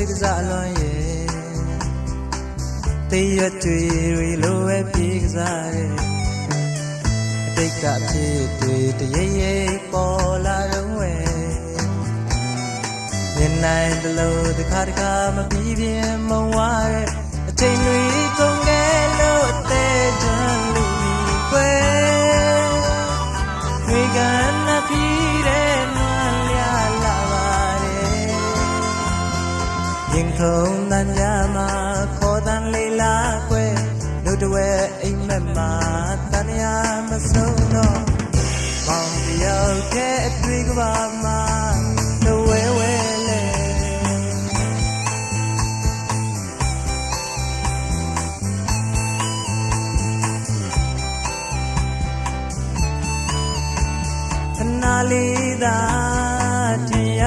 ကစားလွန်ရဲ့တေးရွက်တွေလိုပဲပြေးကစားရဲ့အတိတ်ကအဖြစ်တွေတရိပ်ရိပ်ပေါ်လာတော့ဝဲမျက်နှာတလို့တစ်ခါတစ်ခါမပြီးပြင်းမုံဝါတဲ့အချိန်တွေကုန်ခဲ့လို့အသေးချမ်းလူကြီးကွယ်ဝေကနာပြီးတဲ့နွမ်းလျာလာပါတယ်ရင်ထုံတန်ကြမှာခေါ်တန်လေးလာကွယ်တို့တဝဲအိမ်မက်မှာတန်ရမဆုံးတော့မောင်တယောက်တဲ့အတွေ့ကပါမှာတဝဲဝဲလေခဏလေးသာထင်ရ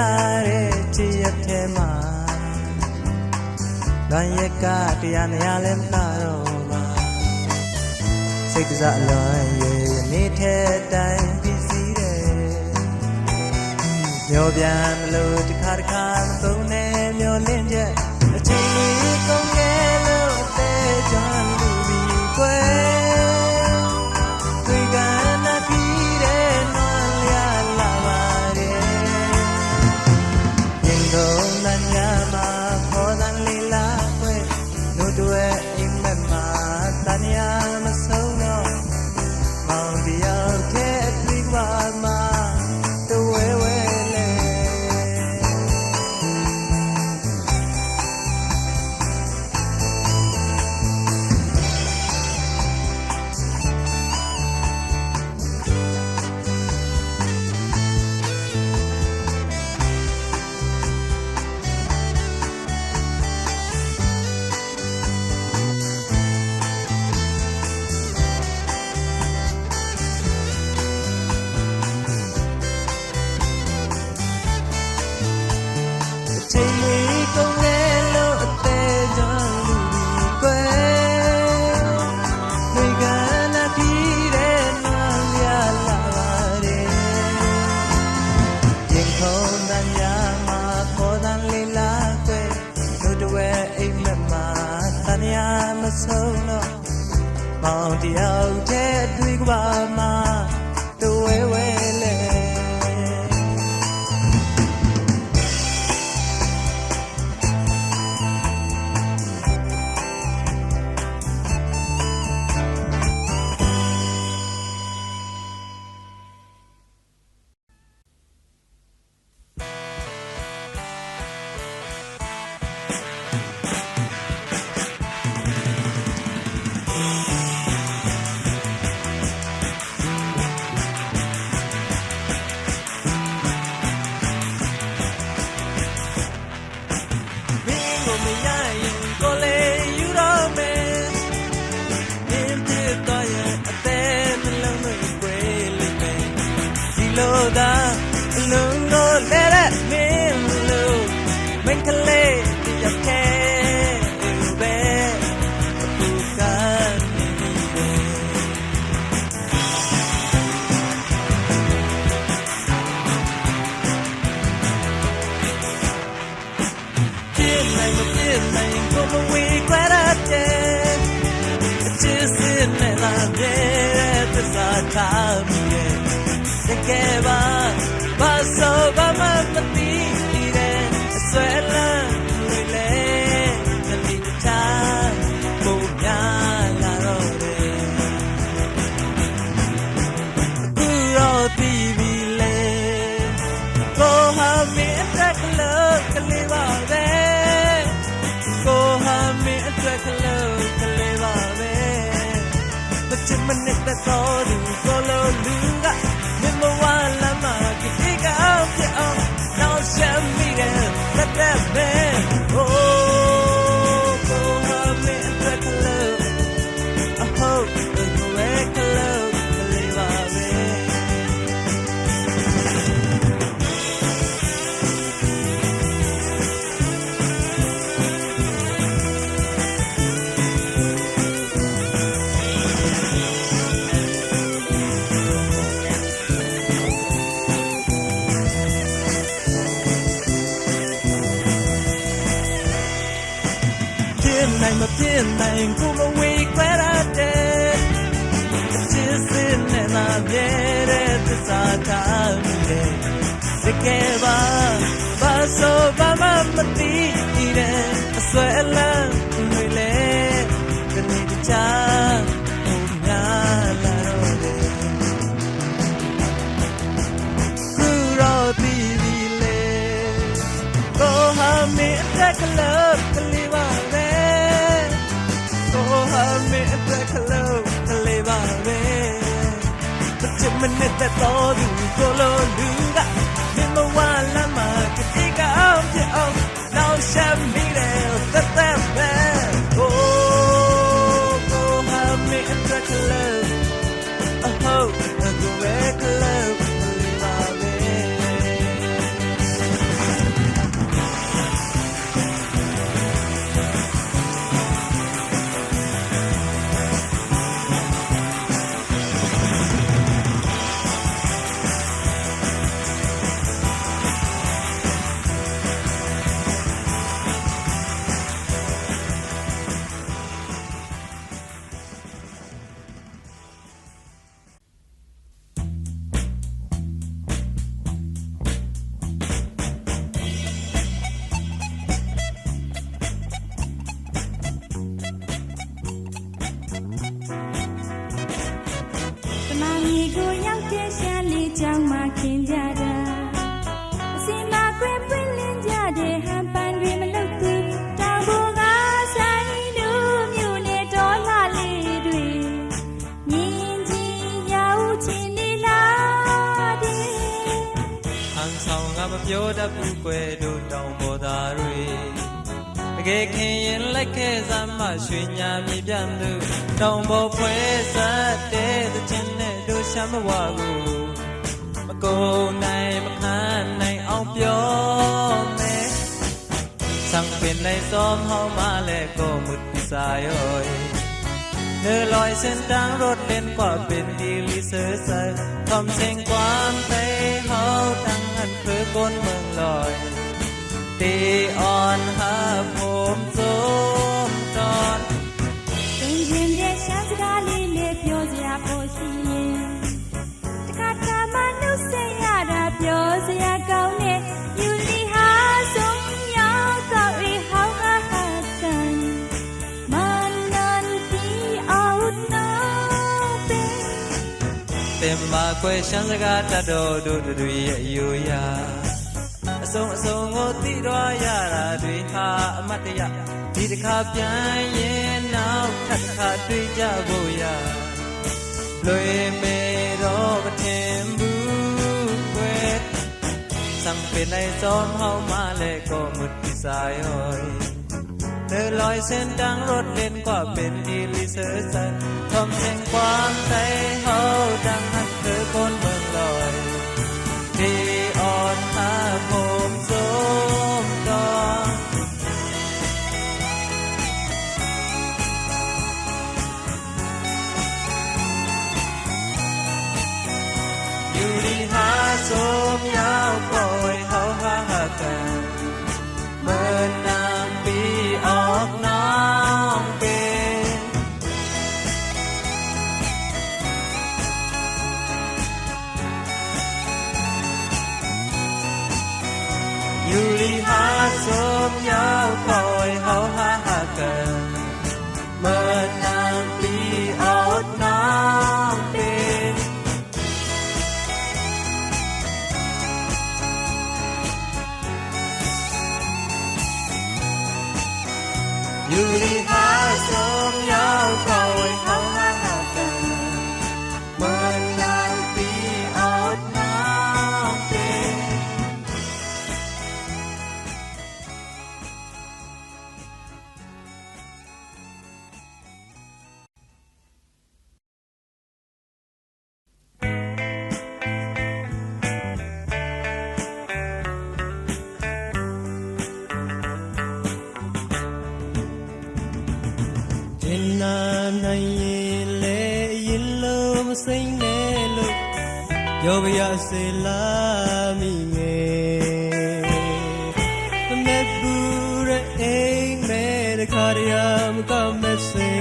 တဲ့ချစ်ရက်ထဲမှာဗန်ရက်ကတရားနေရလဲမလာတော့ပါစိတ်ကစားလွန်ရဲ့နေ့ထဲတိုင်းပြီးစီးတယ်မျောပြန်လို့တစ်ခါတစ်ခါသုံးနေမျောလင်းချက်အချိန်လေးကုန်ခဲ့လို့အသေးချမ်းလူပြီးကွယ်တွေ့ကနာပြီးတဲ့နွမ်းလျာလာပါတယ်ရင်ကုန်တန်ညာမှာခေါ်တန်လေးလာကွယ်တို့တွေ့အိမ်မက်မှာတန်ရမဆုံးတော့မောင်တယောက်ရဲ့တွေ့ကပါမှာတဝဲဝဲလေချိန်လေးကုန်ခဲ့လို့အသေးချမ်းလူကြီးကွယ်ဝေကနာပြီးတဲ့နွမ်းလျာလာပါတယ်ရင်ခုန်တန်ညာမှာခေါ်တန်လေးလာကွယ်တို့တဝဲအိမ်မက်မှာတန်ရမဆုံးတော့မောင်တယောက်တဲ့တွေ့ကပါမှာတဝဲဝဲလေလို့သာအလုံးလို့လဲတဲ့မင်းလို့မင်းကလေးတယောက်ခဲပဲအခုကနေတယ်ပြင်းနိုင်မပြင်းနိုင်ကိုမဝေးကြရတဲ့အချစ်စင်းနဲ့လာတဲ့သစ္စာထားမိရဲ့ကဲပါဘာဆိုဘာမှမသိတဲ့အဆွဲလန်းတွေလေတတိထားပုံများလာတော့တယ်အခုတော့ပြီးပြီလေကိုဟာမင်းအတွက်ကလေးကလေးပါပဲကိုဟာမင်းအတွက်ကလေးကလေးပါပဲမချစ်မနစ်တော့သူကိုလိုလူကမဝလာမကတိကအောင်ပြအောင်နောက်ဆက်မိတယ်တက်တဲ့ပဲ Oh oh me at the love I hope it will make love believe I will နိုင်မဖြစ်နိုင်ကိုမဝေခွဲရတဲ့ချစ်စစ်နဲ့လာပြတဲ့သစ္စာထားမိတယ်တကယ်ပါဘာဆိုဘာမှမသိတဲ့အဆွဲအလန်းတွေလေဒီနေ့တခြားဘုံများလာတော့တယ်ခုတော့ပြီးပြီလေကိုဟာမင်းတက်ကလေးကလေးပါပဲကိုဟာမင်းတက်ကလေးကလေးပါပဲချစ်မနဲ့တော့သူကိုလိုလူကမင်းမဝလာမှာကတိကအောင်ပြအောင်နောက်ဆက်မိတယ်သက်သက်ပဲကိုဟာမင်းတက်ကလေးအဟုတ်ကိုပဲကလေးပါပဲခင်ကြတာအစင်မကွယ်ပွင့်လင်းကြတဲ့ဟန်ပန်တွေမလုတ်သူတောင်ပေါ်ကဆိုင်တို့မြို့နဲ့တော်လှလေးတွေမြင်ချင်းရောက်ချင်းနေလာတယ်ဟန်ဆောင်ကမပြောတတ်ဘူးကွယ်တို့တောင်ပေါ်သားတွေတကယ်ခင်ရင်လိုက်ခဲ့စမ်းမရွှေညာမြေပြန့်သူတောင်ပေါ်ဖွဲဆက်တဲ့သချင်းနဲ့တို့ရှာမဝဘူးကိုနိုင်မခံနိုင်အောင်ပြောမယ်ဆံပင်လိုက်စောမောင်းမလဲကိုမှုတ်စာယောเนื้อลอยเส้นทางรถเล่นกว่าเป็นดีลิเซอร์ใสทำเสียงความไปเฮาตั้งอันคือก้นเมืองลอยตีอ่อนหาผมสมตอนเป็นเย็นเด็กช้างสกาลีเล็บโยเสียโพชีပြောစရာကောင်းတဲ့ယူလီဟာဆုံးရောက်တော့ရီဟောင်းဟာတန်မန်နန်တီအောက်နော်တင်ပါခွဲရှမ်းစကားတတ်တော်တို့တွေရဲ့အယူရာအစုံကိုသိတော့ရတာတွေဟာအမတ်တရဒီတစ်ခါပြန်ရင်နောက်ထပ်တစ်ခါတွေ့ကြဖို့ရလွေမေတော့မထင်ဘူးสังเป็นในซ้อมเฮามาและก็มุดที่สายหอยเดินลอยเส้นทางรถเล่นกว่าเป็นดีลิเซอร์ใจทำแห่งความใจเฮาดังหักเธอคนเมืองลอยที่อ่อนหาผมสมตอนอยู่ดีหาสมยาวปล่อยเฮาหากันเมื่อนางปีออกน้องเป็นอยู่ดีหาสมยาวปล่อยเฮาหากันเมื่อนางปีออกน้องเป็นอยู่ดีหาสมยาวปล่อยเฮาหากันเมื่อนางปีอดน้ำเป็นနိုင်ရင်လေရင်လုံးမစိမ့်နဲ့လို့ပြောပြရစေလားမိငယ်မမဲ့ဘူးတဲ့အိမ်မဲတခါ Kariam kamese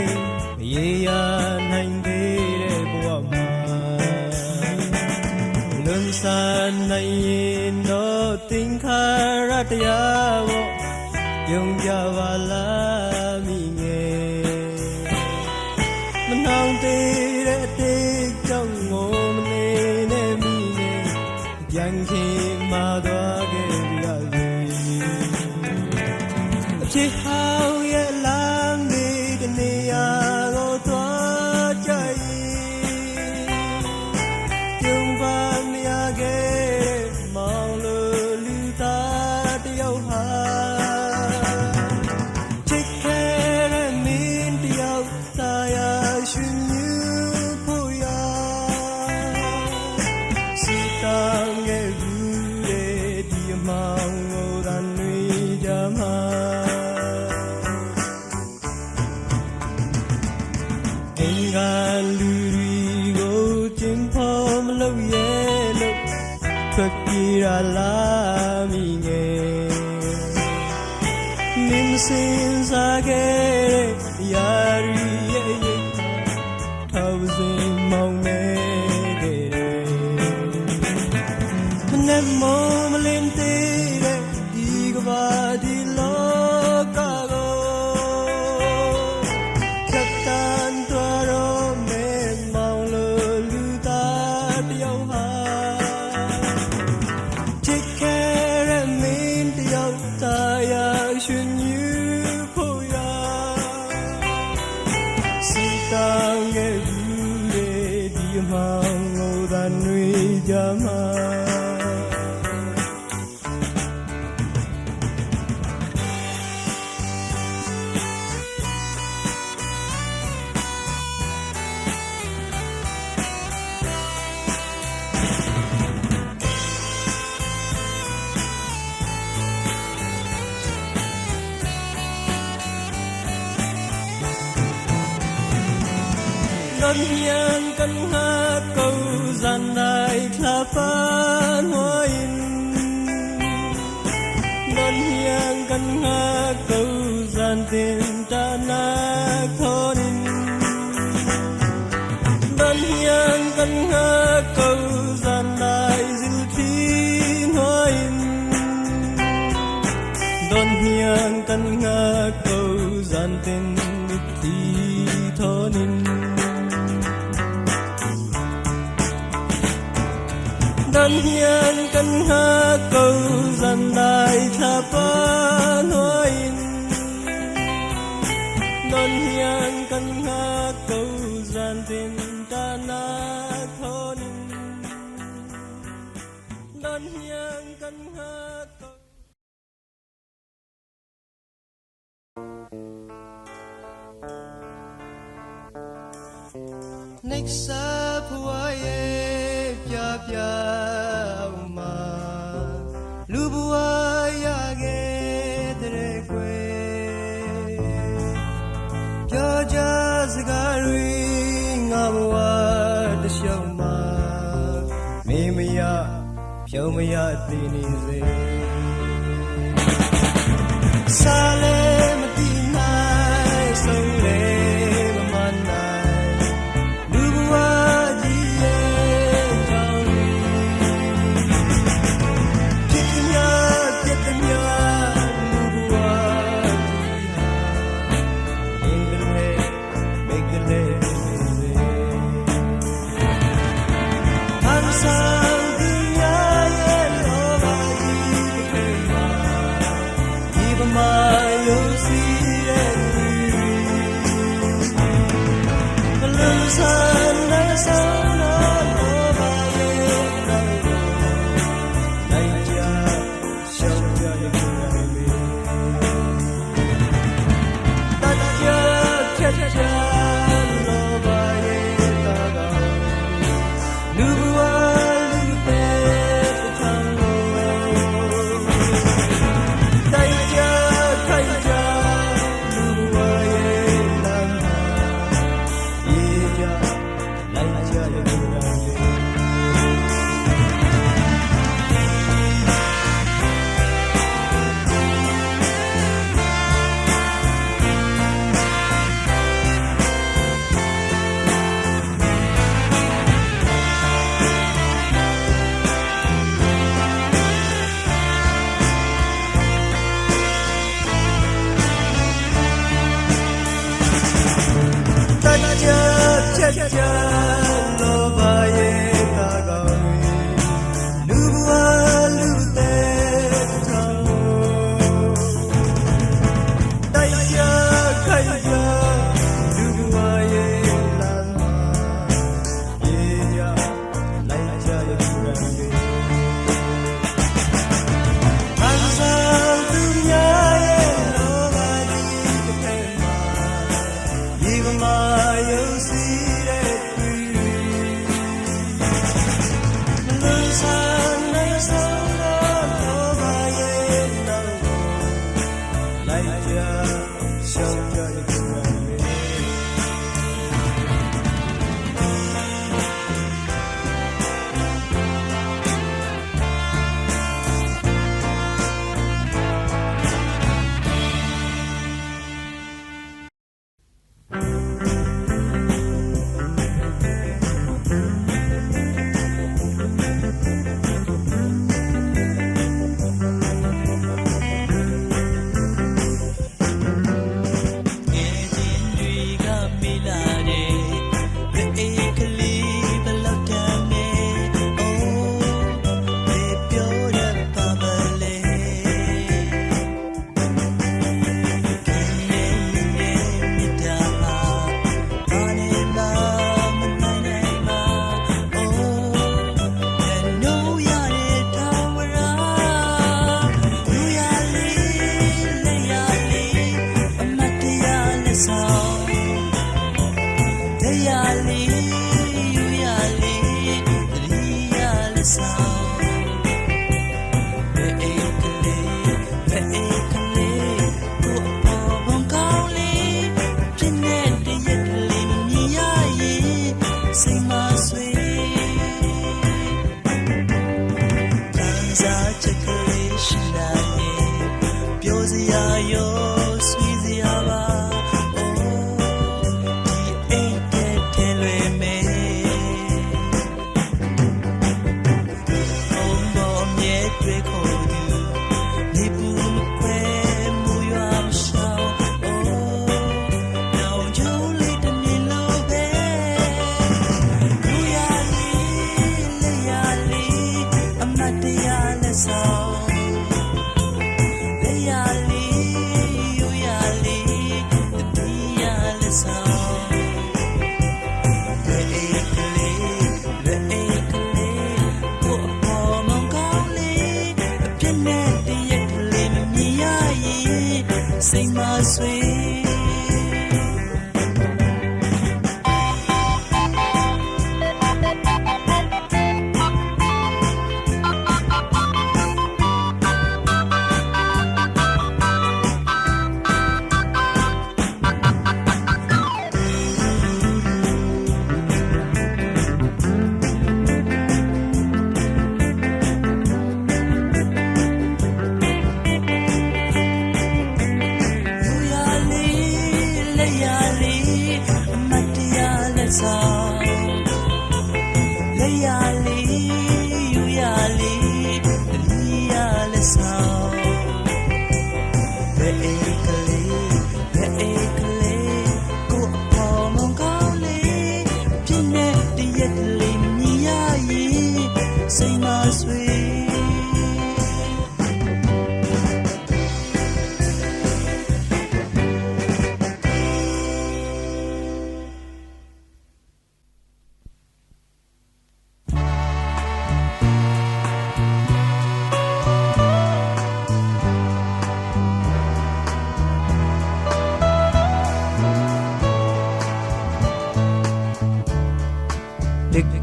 yeya nainde re bwa ma Lunsan nayin no tinkhara tya wo Yung ja ba la mi nge Manang te re te chong ngo mne ne mi ne Yang khi ma twa ke ya zi Chi hao ye lam ni de ne ya go twa chai Yung ba mi ya ke mong lu lu ta tiao ha Chi ke re min tiao ta ya shun yu pu ya Si tang ye ru de di mong ngo dan nui ja ma Ingan luri go chim phom lo ye lo Thuật kỳ ra la mi nghe Nim sin sa ke ya ri ye ye Thao sin mong me ke re Mne mo mlim te re Di ka ba di lo ka go Chat tan tua ro me mong lo lu ta tiao ha Take care of me, the outside, should you pull ya? Sit down, get you, the amount than we jama. Đơn hiang căn hát câu gian đại là phan hoa in Đơn hiang căn hát câu gian tiền ta nạc thôn in Đơn hiang căn hát câu gian đại dịu thiên hoa in Đơn hiang căn hát câu gian tiền thi thôn in Đơn hiang căn hát câu gian đại là phan hoa in Đơn hiang căn hát câu gian tiền ta nạc thôn in Đơn hiang căn hát câu Nexa puaye pya pya ma Lu buaya ge dre kwe Pya ja zgarui ngamwa de shau ma Me maya pyo maya tini ze Sale mati nai sole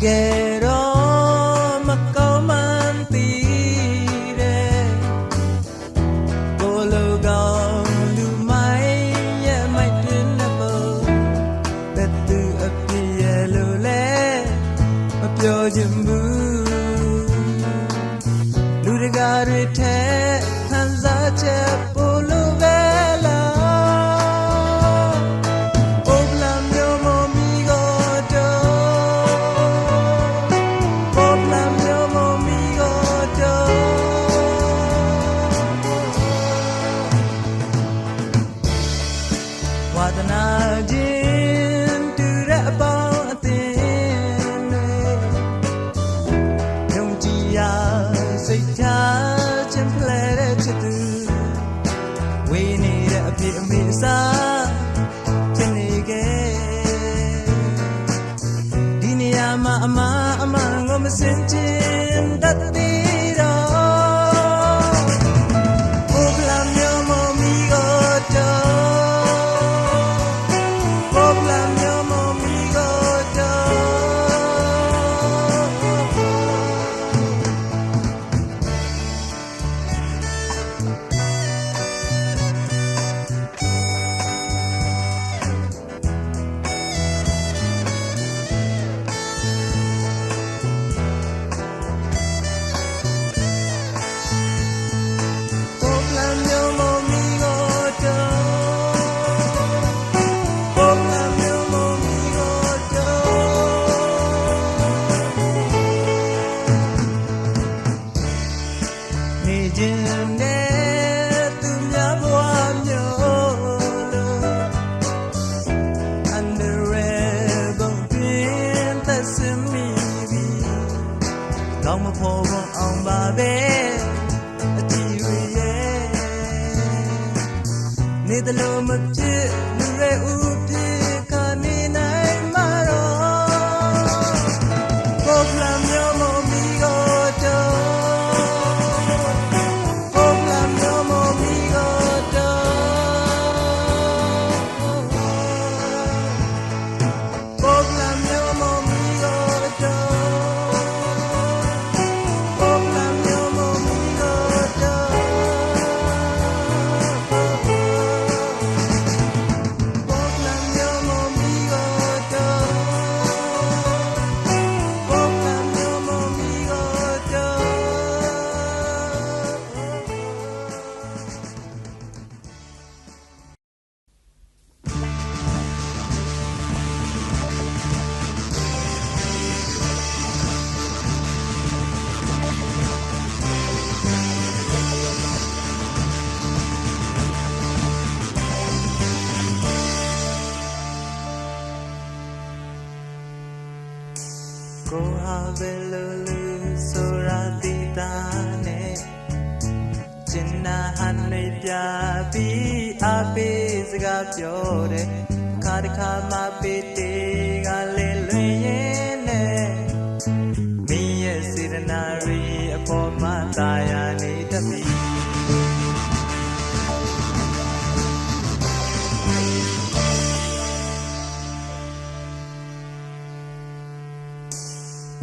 ကယ်တော့မကောင်းမှန်းသိတယ်ကိုလိုကောင်းလူမိုင်းရဲ့မိုက်တင်တဲ့ပုံဘယ်သူအပြည့်ရဲ့လို့လဲမပြောချင်ဘူးလူတကာတွေထဲခံစားချက်ပို့လို့ပဲလားဝါဒနာခြင်းတူတဲ့အပေါင်းအသင် sa chenege dinia ma ama ngom sinchin datiro oblam yo mo mi goto oblam yo mo mi goto Long mà phô vong ông bà bé chỉ vì nè ta lo mất chứ nu re u ti ka ni nai ma ro pop lam yo mo mi go cho pop lam yo mo mi go cho pop lam yo mo mi go cho Go habelu suratita ne Jinna hanne pya bi ape saga pyo de Kha takha ma pe te ga le lwin yin ne Mi ye sirana ri apo ma ta ya ni tapi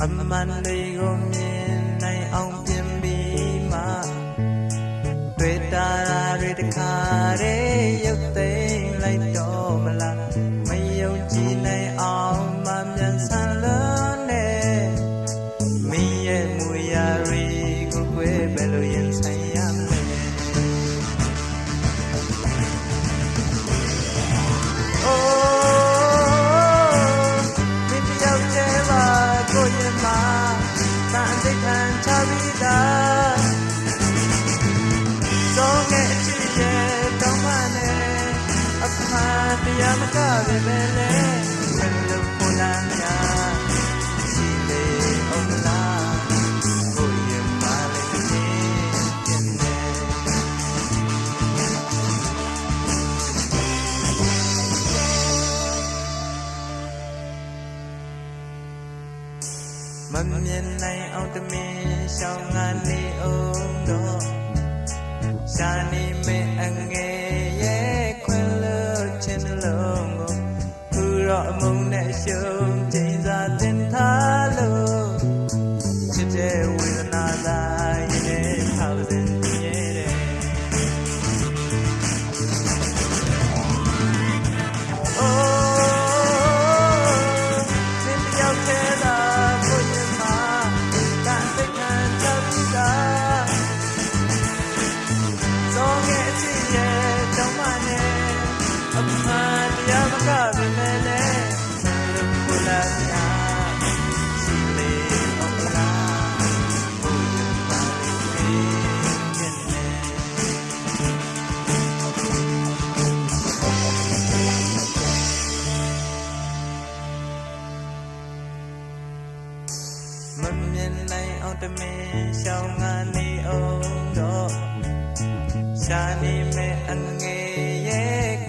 Amman đầy gồm nhìn này ông tiêm bì mà Tuệ ta ra rì đắc khá rê yêu tên lại cho mà là Mấy yêu chi này ông mà nhận sang lớn nè Mi ye mùi ya rì của quê bè lưu yên say ám nè Yamaka bebele Pelu pulanya Sile omla Boye male kene Mâm nhân này ông tâm mi Sao ngàn ni ôm đó Sa ni me anh nghe Ye khuyên lơ trên lông Hư rõ mông nẹ sớm Chạy ra tên thá lơ Chết chê quy là nà ra Yê thao dân nhé đê Nên nhau thế là cô nhân mà Cạn tích hàn cho đi ra Do nghe chi nhé trong mà nè Âm hàn Yamaka bebele Pelu pulanya Sile omla Boye male kene Mâm nhân này ông tâm mi Sao ngàn ni ôm đó Sa ni me anh nghe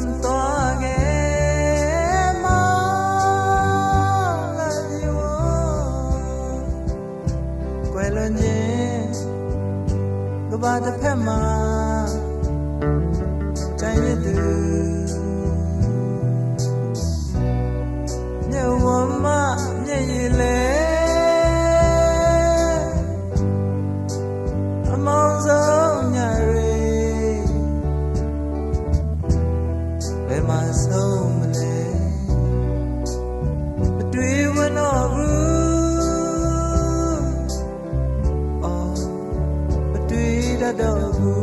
စွန့်သွားခဲ့မှာလာပြီဝကွယ်လွန်ခြင်းကဘာတစ်ဖက်မှာကြိုင်ရသူမြတ်ဝမမျက်ရည်လဲအမောင်ဆုံးညရီဘယ်မှာဆုံးမလဲမတွေ့ဝတော့ဘူးအော်မတွေ့တတ်တော့ဘူး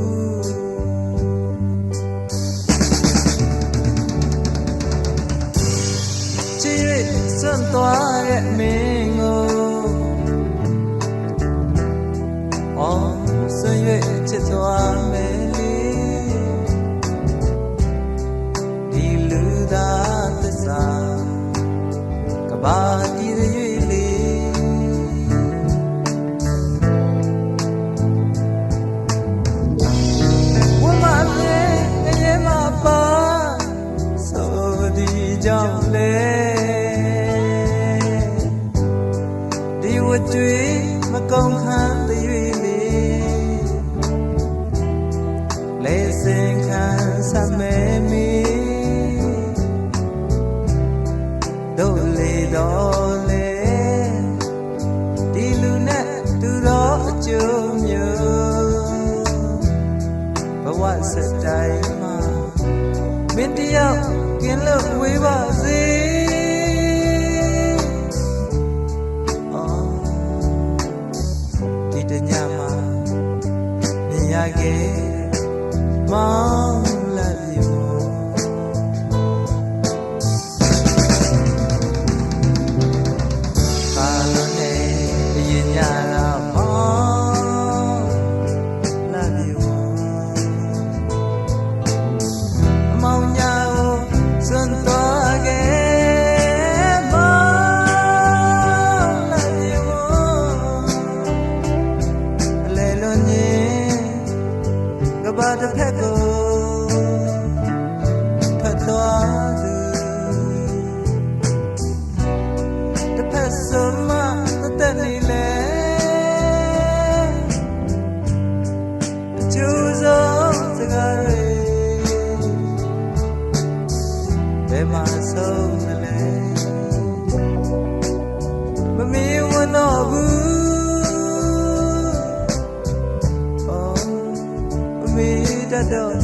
ချစ်၍စွန့်သွားတဲ့မင်းကိုအော်စွန့်၍ချစ်သွားမယ်လေဒီလူသားသစ္စာကဘာတည်ရွေ့လေဝမမြေငယ်မပါဆိုဒီကြောင့်လေဒီဝတ်တွေမကုန်ခံတဲ့ရွေ့လေလေစင်ခံစမဲမီတို့လေတော့လေဒီလူနဲ့တူတော့အကျိုးမျိုးဘဝစတိုင်းမှာမင်းတယောက်ကင်းလို့ဝေးပါစေဒီတညမှာမြင်ရခဲ့မောင်လာပြီဘာလို့လဲရင်ညလာမောင်လာပြီအမောင်ညာကိုစွန့်သွားခဲ့မောင်လာပြီအလဲလွန်ရင်ကဘာတစ်ဖက်ကိုဖတ်သွားသူတစ်ဖက်စမသက်နေလေအကျိုးဆုံးစကားတွေဘယ်မှာဆုံးမလဲမမီးဝတော့ဘူးအော်မမီးတတ်တော့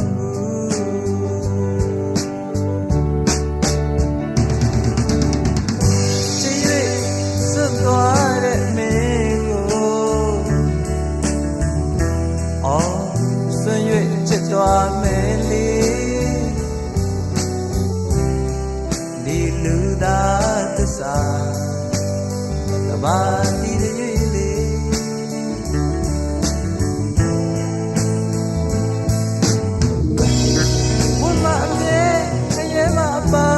ချစ်၍စွန့်သွားတဲ့မင်းကိုအော်စွန့်၍ချစ်သွားမယ်လေဒီလူသားသစ္စာကဘာတည်ရွေ့လေဝမအမေခရဲမပါ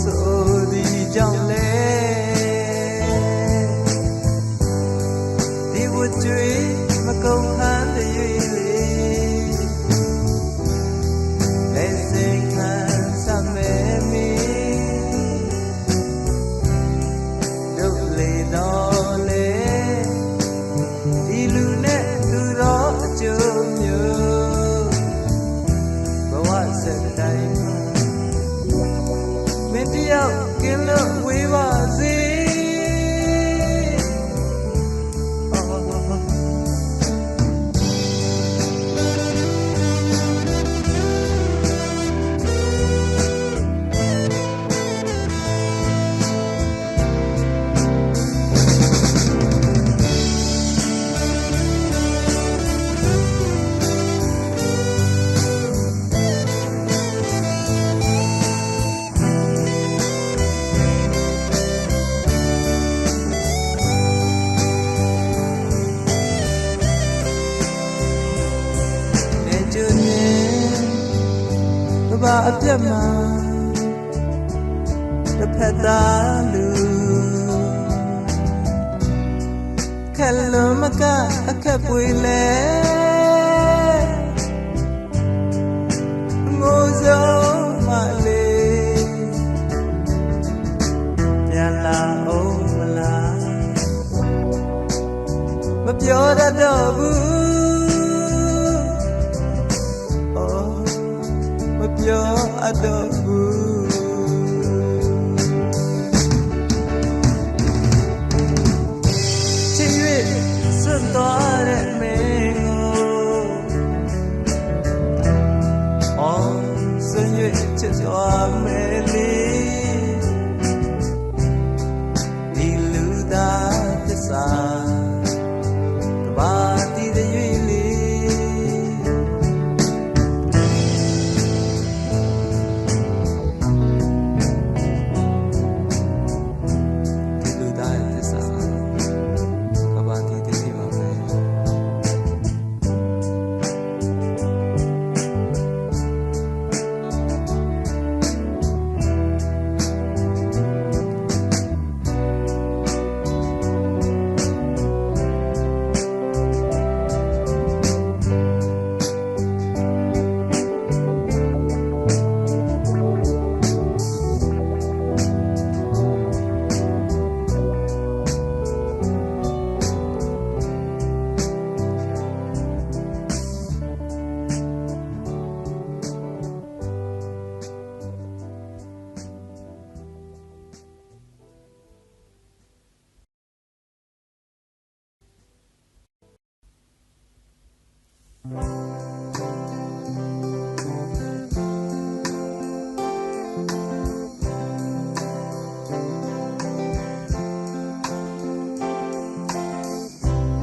ဆိုဒီကြောင့်လေဒီဝတ်တွေမကုန်ဟန်တဲ့ရွေ့လေလက်စင်ခံစမဲမီတို့လေတော့လေဒီလူနဲ့သူတော့အကျိုးမျိုးဘဝစတိုင်းမှာမင်းတယောက်ကင်းလို့ဝေးပါစေဘာအပြတ်မှာတစ်ဖက်သားလူခက်လုံးမကအခက်ပွေလဲငိုဆုံး သွားမယ်လေဒီလူသားသစ္စာကဘာတီးတဲ့ရွေးလေဒီလူသားသစ္စာကဘာတီးတဲ့ရွေးပါမယ်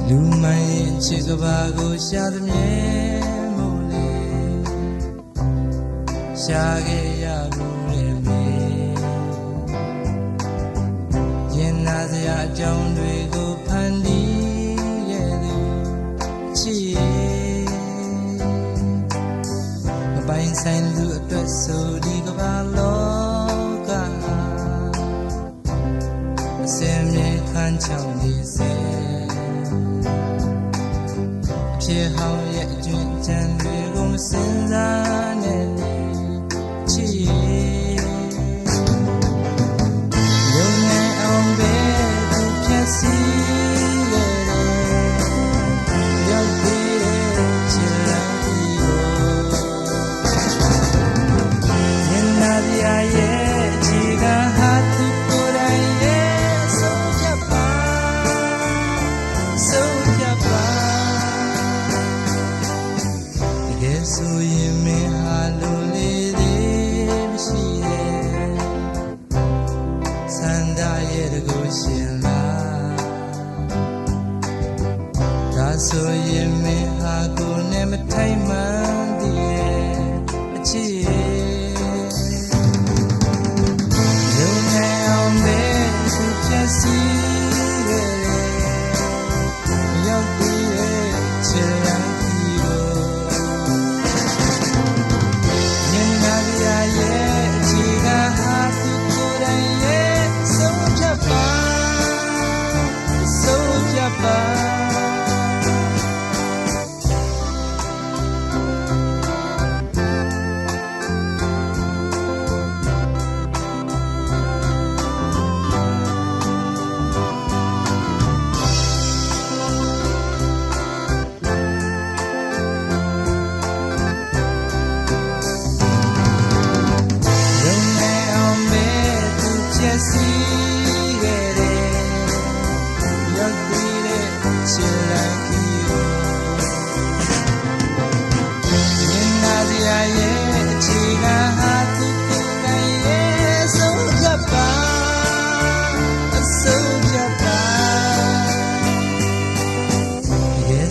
လူမိုင်းချစ်ကဘာကိုရှာသမြဲမို့လေရှာခဲ့ရလို့လည်းမေရင်နာစရာအကြောင်းတွေကိုဖန်တီးခဲ့သူချစ်မပိုင်ဆိုင်သူအတွက်ဆိုဒီကဘာလောကအစင်မြေခန်းချောင်းဒီစေဖြစ်ဟောင်းရဲ့အကျွမ်းချမ်းတွေကိုမစင်စားနဲ့လေချစ်ရုံနဲ့အောင်ပဲသူဖြတ်စီခဲ့တယ်ရောက်သေးတဲ့ချစ်လိုက်ပြီးတော့ရင်နာပြရဲ့ခြေကဟာသူကိုယ်တိုင်ရဲ့ဆုံးဖြတ်ပါဆိုရင်မင်းဟာလိုလေးသေးမရှိရဲ့စန္ဒရဲ့တကူရှင်လားဒါဆိုရင်မင်းဟာကိုယ်နဲ့မထိုက်မှန်းတည်ရဲ့အချစ်ရုံနဲ့အောင်ပဲသူဖြတ်စီခဲ့တယ်ရောက်ပြီးရဲ့ချစ်လိုက်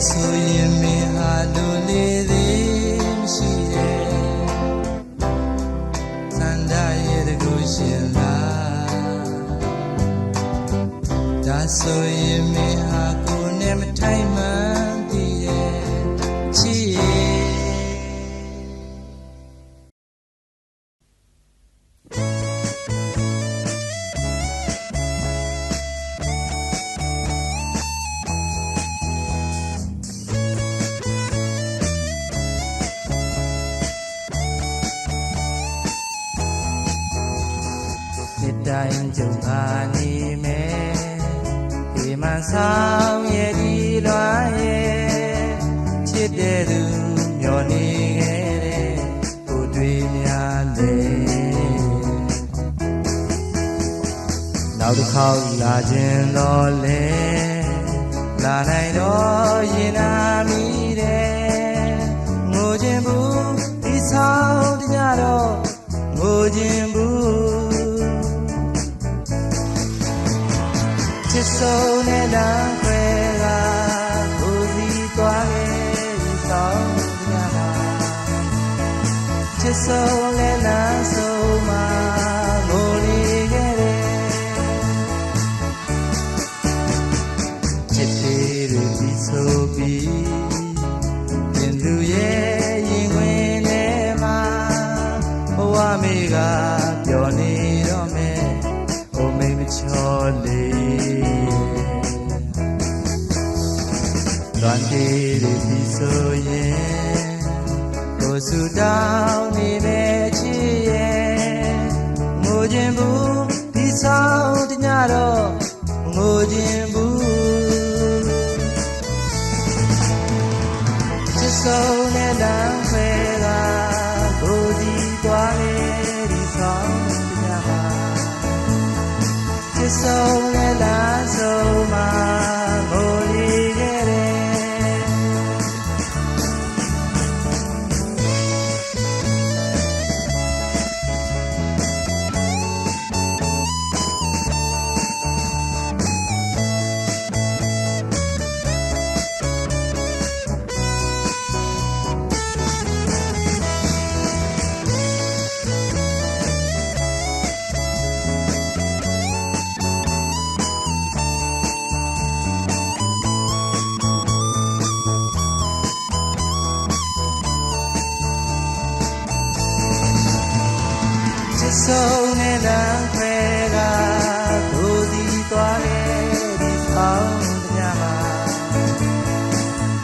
ဆိုရင်မင်းဟာလိုလေးသေးမရှိရဲ့စန္ဒရဲ့တကူရှင်လားဒါဆိုရင်မင်းဟာကိုယ်နဲ့မထိုက်မှန်းတည်ရဲ့ချစ်တိုင်းကြုံအားနေမယ်ဒီမှဆောင်ရဲ့ဒီလွားရဲ့ချစ်တဲ့သူမျောနေခဲ့တဲ့ကိုတွေ့များလေနောက်တစ်ခေါက်လာခြင်းတော့လေလာနိုင်တော့ရင်နာမိတယ်ငိုခြင်းဘူးဒီဆောင်တကြတော့င မိုးခြင်းဘူးချစ်ဆုံးနဲ့လမ်းခွဲကကိုစီသွားခဲ့ဒီဆောင်ညမှာချစ်ဆုံးနဲ့လမ်းဆုံးမှာမိုးလေးခဲ့တယ်ချစ်သေးတွေပြီးဆိုပြီးရင်သူရဲ့ရင်ဝင်ထဲမှာဘဝမေကပျော်နေတော့မယ်ဟိုမိတ်မချောလေးလွန်တေးတွေပြီးဆိုရင်ကိုစုတောင်းနေပဲချစ်ရဲ့ငိုခြင်းဘူးဒီဆောင်တညတော့ငိုခြင်းဘူးချစ်ဆုံးနဲ့လမ်းခွဲကကိုစီသွားလေဒီဆောင်တညမှာချစ်ဆုံးနဲ့လမ်းဆုံးမှာမိုးလေးခဲ့တယ်ဆုံးနဲ့လမ်းခွဲကကိုစီသွားခဲ့ဒီဆောင်ညမှာ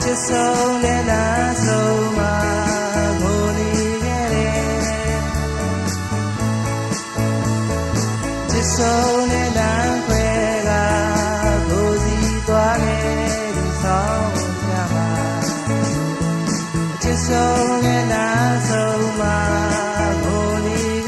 ချစ်ဆုံးနဲ့လမ်းဆုံးမှာမိုးလေးခဲ့တယ်ချစ်ဆုံးနဲ့လမ်းခွဲကကိုစီသွားခဲ့ဒီဆောင်ညမှာချစ်ဆုံးနဲ့လမ်းဆုံးမှာမိုးလေး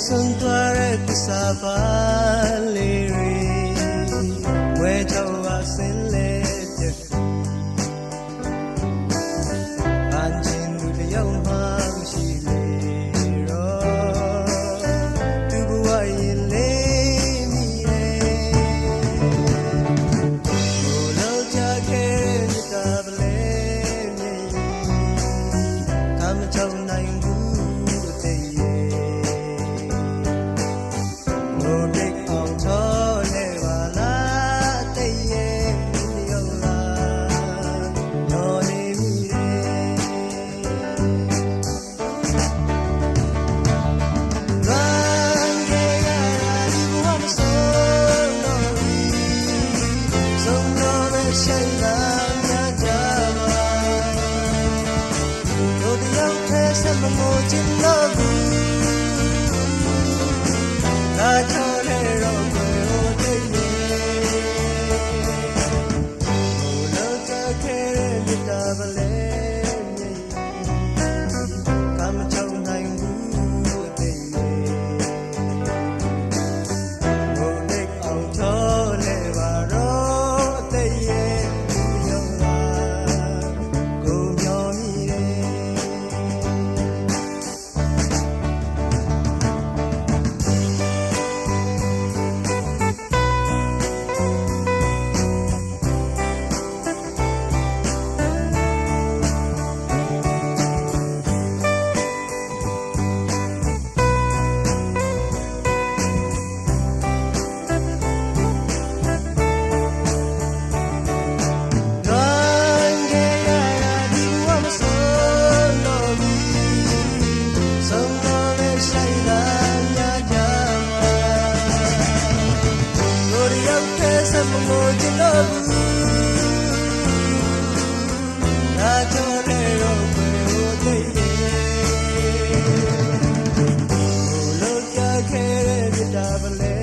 Son tuare kusaba liri we chawa sin le jet anjin du de yaw ma shi le ro tu bwa yin le mi re o lo cha ke ni ta ble mi kam chau nai bu te ye Double